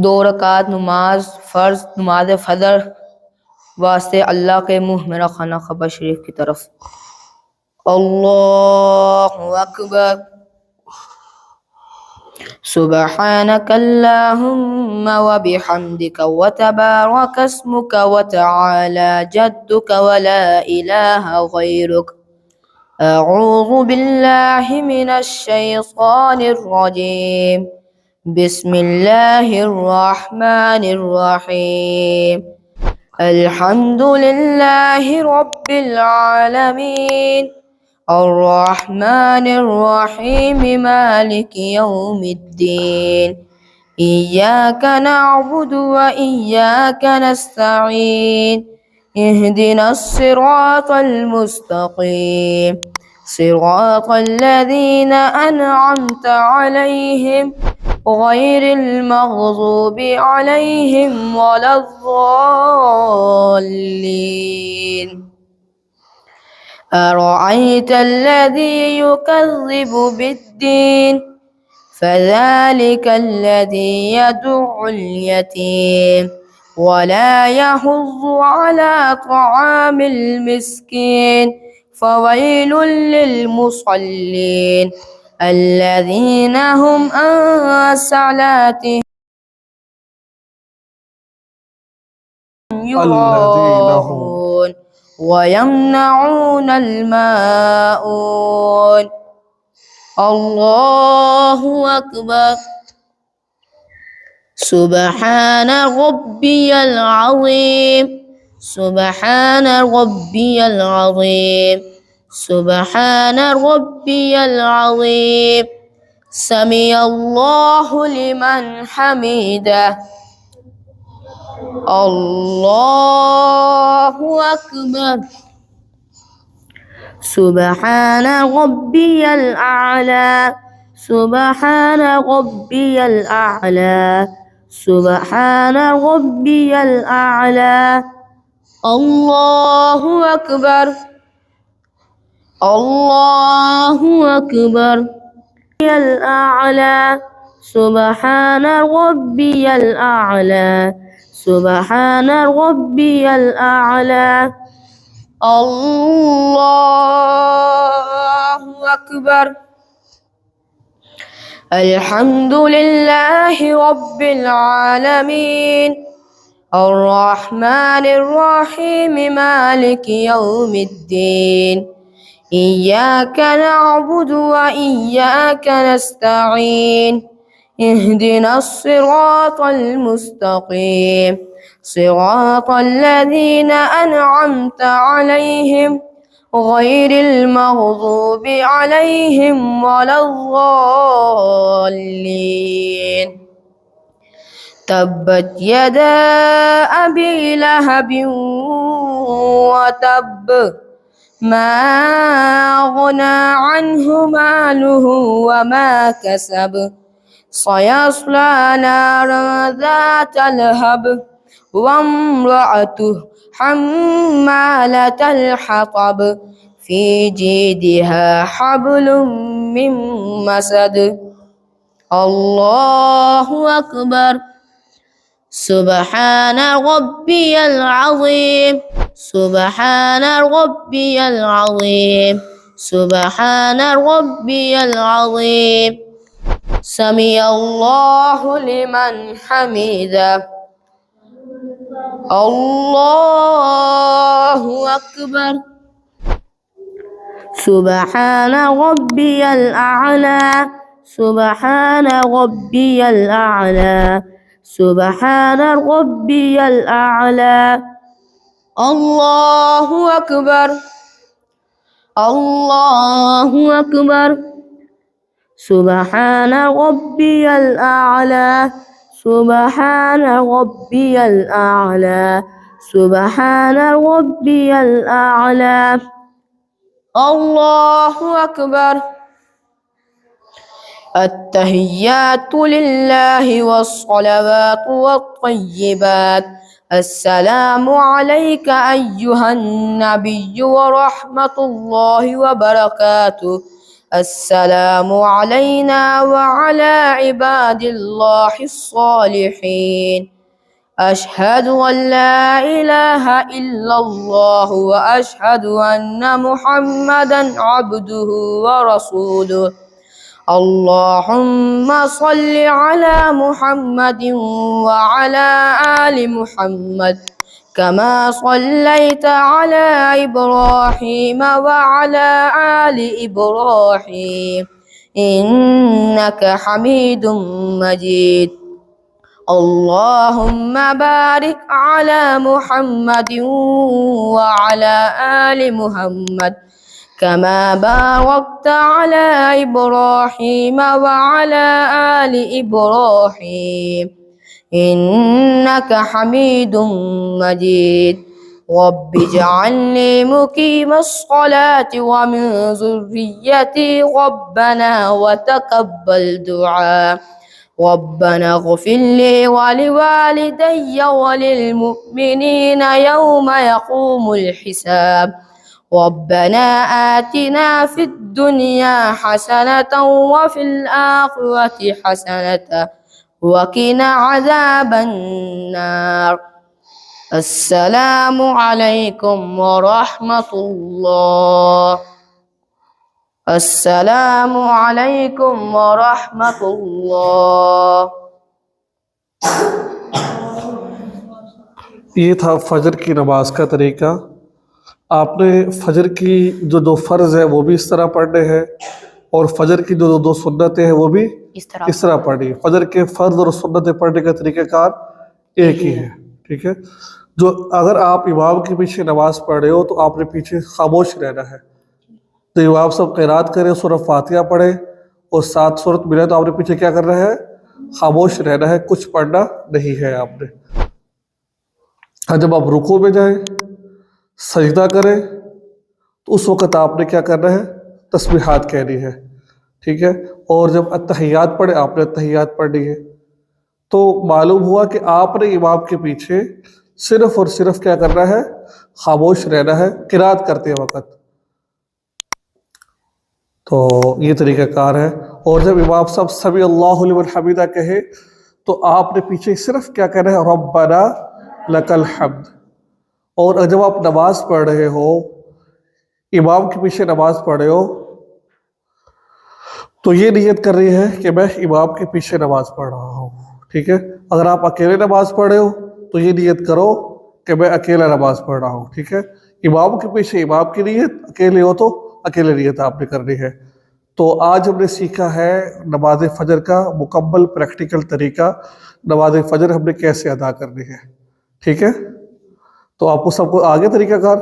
دو رکعت نماز فرض نماز فجر واسطے اللہ کے منہ میرا خانہ کعبہ شریف کی طرف۔ اللہ اکبر۔ سبحانك اللهم وبحمدك وتبارك اسمك وتعالى جدك ولا إله غيرك أعوذ بالله من الشيطان الرجيم بسم الله الرحمن الرحيم الحمد لله رب العالمين الرحمن الرحيم مالك يوم الدين إياك نعبد وإياك نستعين اهدنا الصراط المستقيم صراط الذين أنعمت عليهم غير المغضوب عليهم ولا الضالين أرأيت الذي يكذب بالدين فذلك الذي يدع اليتيم ولا يحض على طعام المسكين فويل للمصلين الذين هم عن صلاتهم يراءون ويمنعون الماعون الله أكبر سبحان ربي العظيم سبحان ربي العظيم سبحان ربي العظيم سمع الله لمن حمده الله أكبر سبحان ربي الأعلى سبحان ربي الأعلى سبحان ربي الأعلى الله أكبر الله أكبر الأعلى سبحان ربي الأعلى سبحان ربي الأعلى الله أكبر الحمد لله رب العالمين الرحمن الرحيم مالك يوم الدين إياك نعبد وإياك نستعين اهدنا الصراط المستقيم صراط الذين أنعمت عليهم غير المغضوب عليهم ولا الضالين تبت يدا أبي لهب وتب ما أغنى عنه ماله وما كسب سيصلى نارا ذات لهب وامرأته حمالة الحطب في جيدها حبل من مسد الله أكبر سبحان ربي العظيم سبحان ربي العظيم سبحان ربي العظيم سمع الله لمن حمده الله أكبر سبحان ربي الأعلى سبحان ربي الأعلى سبحان ربي الأعلى الله أكبر الله أكبر سبحان ربي الأعلى سبحان ربي الأعلى سبحان ربي الأعلى الله أكبر التحيات لله والصلوات والطيبات السلام عليك أيها النبي ورحمة الله وبركاته السلام علينا وعلى عباد الله الصالحين أشهد أن لا إله إلا الله وأشهد أن محمدا عبده ورسوله اللهم صل على محمد وعلى آل محمد كما صليت على إبراهيم وعلى آل إبراهيم إنك حميد مجيد اللهم بارك على محمد وعلى آل محمد كما باركت على إبراهيم وعلى آل إبراهيم إنك حميد مجيد رب اجعلني مقيم الصلاة ومن ذريتي ربنا وتقبل دعاء ربنا اغفر لي ولوالدي وللمؤمنين يوم يقوم الحساب ربنا آتنا في الدنيا حسنة وفي الآخرة حسنة وقنا عذاب النار السلام عليكم ورحمة الله السلام علیکم ورحمۃ اللہ۔ یہ تھا فجر کی نماز کا طریقہ۔ آپ نے فجر کی جو دو فرض ہے وہ بھی اس طرح پڑھنے ہیں، اور فجر کی جو دو سنتیں ہیں وہ بھی اس طرح پڑھنی ہے۔ فجر کے فرض اور سنتیں پڑھنے کا طریقہ کار ایک ہی ہے، ٹھیک ہے۔ جو اگر آپ امام کے پیچھے نماز پڑھ رہے ہو تو آپ نے پیچھے خاموش رہنا ہے۔ تو امام صاحب قرات کریں، سورہ فاتحہ پڑھیں اور 7 سورت ملے تو آپ نے پیچھے کیا کرنا ہے؟ خاموش رہنا ہے، کچھ پڑھنا نہیں ہے آپ نے۔ جب آپ رکوع میں جائیں، سجدہ کریں، تو اس وقت آپ نے کیا کرنا ہے؟ تسبیحات کہنی ہے، ٹھیک ہے۔ اور جب اتحیات پڑھیں، آپ نے اتحیات پڑھنی ہے۔ تو معلوم ہوا کہ آپ نے امام کے پیچھے صرف اور صرف کیا کرنا ہے؟ خاموش رہنا ہے قرات کرتے وقت۔ تو یہ طریقہ کار ہے۔ اور جب امام صاحب سمیع اللہ لمن حمیدہ کہے تو آپ نے پیچھے صرف کیا کہنا ہے؟ ربنا لک الحمد۔ اور جب آپ نماز پڑھ رہے ہو، امام کے پیچھے نماز پڑھ رہے ہو، تو یہ نیت کر رہی ہے کہ میں امام کے پیچھے نماز پڑھ رہا ہوں، ٹھیک ہے۔ اگر آپ اکیلے نماز پڑھ رہے ہو تو یہ نیت کرو کہ میں اکیلا نماز پڑھ رہا ہوں، ٹھیک ہے۔ امام کے پیچھے امام کی نیت، اکیلے ہو تو اکیلے نیت آپ نے کرنی ہے۔ تو آج ہم نے سیکھا ہے نماز فجر کا مکمل پریکٹیکل طریقہ، نماز فجر ہم نے کیسے ادا کرنی ہے، ٹھیک ہے۔ تو آپ کو سب کو آگے طریقہ کار